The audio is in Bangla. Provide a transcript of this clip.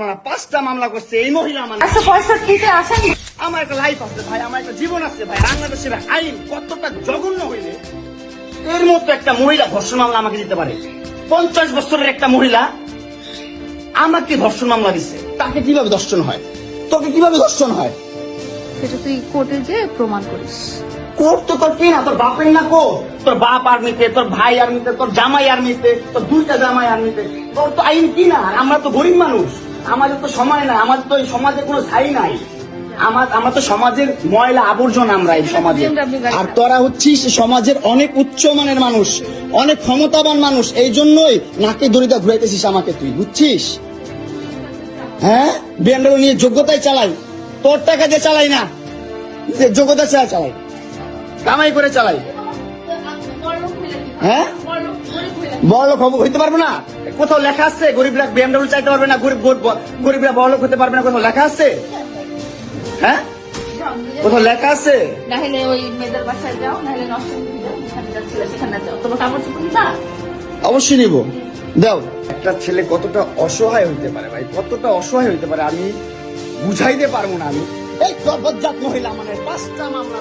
মামলা না, 5টা মামলা করছে এই মহিলা। মানে 165-তে আসেন। আমার একটা লাইফ আছে ভাই, আমার একটা জীবন আছে ভাই। বাংলাদেশের আইন কতটা জঘন্য হইলে এর মতো একটা মহিলা ধর্ষণ মামলা আমাকে দিতে পারে? 50 বছরের একটা মহিলা আমাকে ধর্ষণ মামলা দিচ্ছে। তাকে কিভাবে ধর্ষণ হয়? তোকে কিভাবে ধর্ষণ হয়? সেটা তুই কোর্টে যে প্রমাণ করিস। কোর্ট তো তোর কি না, তোর বাপের না কোর্ট? তোর বাপ আর্মিতে, তোর ভাই আর্মিতে, তোর জামাই আর্মিতে, তোর 2টা জামাই আর্মিতে। তোর তো আইন কি না? আর আমরা তো গরিব মানুষ, আমাদের তো সময় নাই, আমাদের তো এই সমাজে কোনো ছাই নাই। আমরা তো সমাজের ময়লা আবর্জনা, আমরা এই সমাজে। আর তোরা হচ্ছিস সমাজের অনেক উচ্চমানের মানুষ, অনেক ক্ষমতাবান মানুষ, এই জন্যই নাকে দড়িটা ঘুরাইতেছিস আমাকে তুই, বুঝছিস? হ্যাঁ, বিএমডব্লিউ নিয়ে যোগ্যতায় চালাই, তোর টাকা দিয়ে চালাই না, যোগ্যতা ছাড়া চালাই, কামাই করে চালাই। হ্যাঁ, বড়লোক হইতে পারবো না? কোথাও লেখা আছে গরিবরা বিএমডব্লিউ চাইতে পারবে না, গরিবরা বড়লোক হতে পারবে না? কোথাও লেখা আছে? হ্যাঁ, কোথাও লেখা আছে? নাহলে ওই মেয়েদের বাসায় যাও, নাহলে নষ্ট সেখানে যাও, তোমার কাপড় চোপড় না। অবশ্যই নিব, দাও। একটা ছেলে কতটা অসহায় হইতে পারে ভাই, কতটা অসহায় হইতে পারে আমি বুঝাইতে পারবো না। আমি এই বজ্জাত মহিলা, মানে 5টা মামলা।